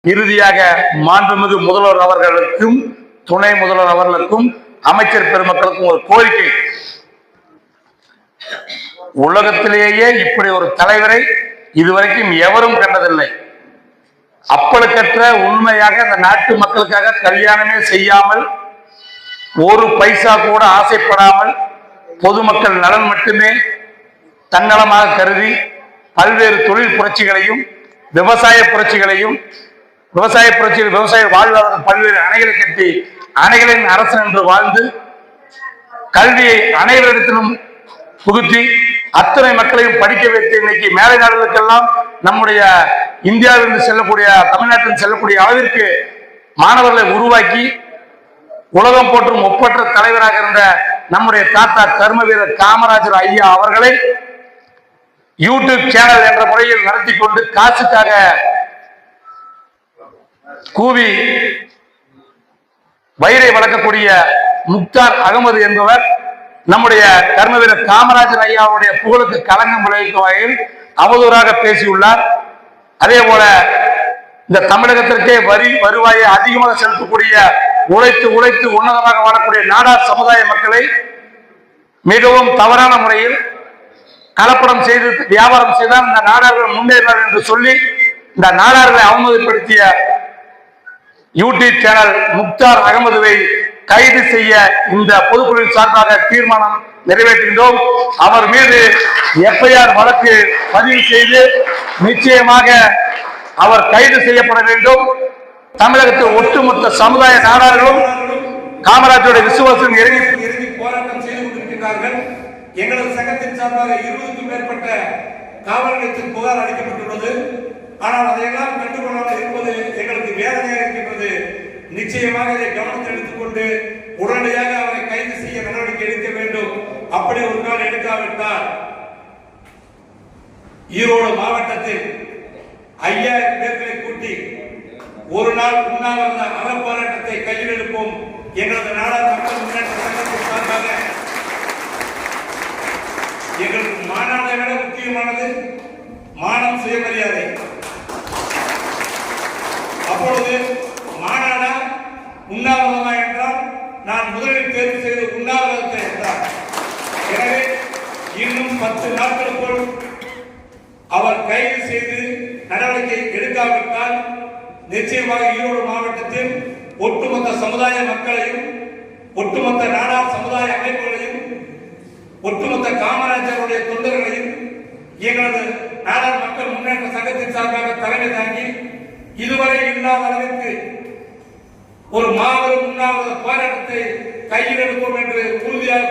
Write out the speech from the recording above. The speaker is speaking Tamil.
இறுதியாக மாண்புமிகு முதல்வர் அவர்களுக்கும் துணை முதல்வர் அவர்களுக்கும் அமைச்சர் பெருமக்களுக்கும் ஒரு கோரிக்கை. உலகத்திலேயே இப்படி ஒரு தலைவரை இதுவரைக்கும் எவரும் கண்டதில்லை. அப்பழுக்கற்ற உண்மையாக இந்த நாட்டு மக்களுக்காக கல்யாணமே செய்யாமல், ஒரு பைசா கூட ஆசைப்படாமல், பொதுமக்கள் நலன் மட்டுமே தன்னலமாக கருதி பல்வேறு தொழில் புரட்சிகளையும் விவசாய புரட்சிகளையும் விவசாய வாழ்வாதாரம் பல்வேறு அணைகளை கட்டி அணைகளின் அரசன் என்று வாழ்ந்து கல்வியை அனைவரிடத்திலும் புகுத்தி அத்தனை மக்களையும் படிக்க வைத்து இன்னைக்கு மேலை நாடுகளுக்கெல்லாம் நம்முடைய இந்தியாவிலிருந்து செல்லக்கூடிய தமிழ்நாட்டில் செல்லக்கூடிய அளவிற்கு மாணவர்களை உருவாக்கி உலகம் போற்றும் ஒப்பற்ற தலைவராக இருந்த நம்முடைய தாத்தா கர்ம வீரர் காமராஜர் ஐயா அவர்களை யூடியூப் சேனல் என்ற முறையில் நடத்தி கொண்டு காசுக்காக கூவி வயிறை வளர்க்கக்கூடிய முக்தார் அகமது என்பவர் நம்முடைய கர்ம வீரர் காமராஜர் ஐயாவுடைய புகழுக்கு களங்கம் விளைவிக்கும் வகையில் அவதூறாக பேசியுள்ளார். அதே போல இந்த தமிழகத்திற்கே வருவாயை அதிகமாக செலுத்தக்கூடிய உழைத்து உன்னதமாக வாழக்கூடிய நாடார் சமுதாய மக்களை மிகவும் தவறான முறையில் கலப்படம் செய்து வியாபாரம் செய்தால் இந்த நாடார்கள் முன்னேறார் என்று சொல்லி இந்த நாடார்களை அவமதிப்படுத்திய யூடியூப் சேனல் முக்தார் அகமதுவை கைது செய்ய இந்த பொதுக்குழுவின் சார்பாக தீர்மானம் நிறைவேற்றுகின்றோம். அவர் மீது எஃப்ஐஆர் வழக்கு பதிவு செய்து நிச்சயமாக அவர் கைது செய்யப்பட வேண்டும். தமிழகத்தில் ஒட்டுமொத்த சமுதாய நாடார்களும் காமராஜருடைய விசுவாசம் இறங்கி போராட்டம் செய்து கொண்டிருக்கிறார்கள். எங்களது சங்கத்தின் சார்பாக 20க்கும் மேற்பட்ட காவல் நிலையத்தில் புகார் அளிக்கப்பட்டுள்ளது. ஆனால் அதையெல்லாம் கண்டுகொள்ளாமல் இருப்பது எங்களுக்கு வேதனையாக இருக்கின்றது. நிச்சயமாக இதை கவனத்தில் எடுத்துக்கொண்டு உடனடியாக அவரை கைது செய்ய நடவடிக்கை எடுக்க வேண்டும். அப்படி ஒரு நாள் எடுக்காவிட்டால் ஈரோடு மாவட்டத்தில் 5000 பேர்களை கூட்டி ஒரு நாள் உண்ணாவிரத அறப்போராட்டத்தை கையில் எடுப்போம். எங்களது நாடார் மக்கள் முன்னேற்ற சங்கத்தின் சார்பாக எங்களுக்கு மாநாட்டை விட முக்கியமானது மானம், சுயமரியாதை. அப்பொழுது மாநாடா உண்ணாவிரதமா என்றால் நான் முதலில் தேர்வு செய்த உண்ணாவிரதத்தை என்றார். எனவே இன்னும் 10 நாட்களுக்குள் அவர் கைது செய்து நடவடிக்கை எடுக்காவிட்டால் நிச்சயமாக ஈரோடு மாவட்டத்தில் ஒட்டுமொத்த சமுதாய மக்களையும் ஒட்டுமொத்த நாடார் சமுதாய அமைப்புகளையும் ஒட்டுமொத்த காமராஜருடைய தொண்டர்களையும் எங்களது நாடார் மக்கள் முன்னேற்ற சங்கத்தின் சார்பாக தலைமை தாங்கி இதுவரை இல்லாத அளவிற்கு ஒரு மாபெரும் உண்ணாவிரத போராட்டத்தை கையில் எடுப்போம் என்று உறுதியாக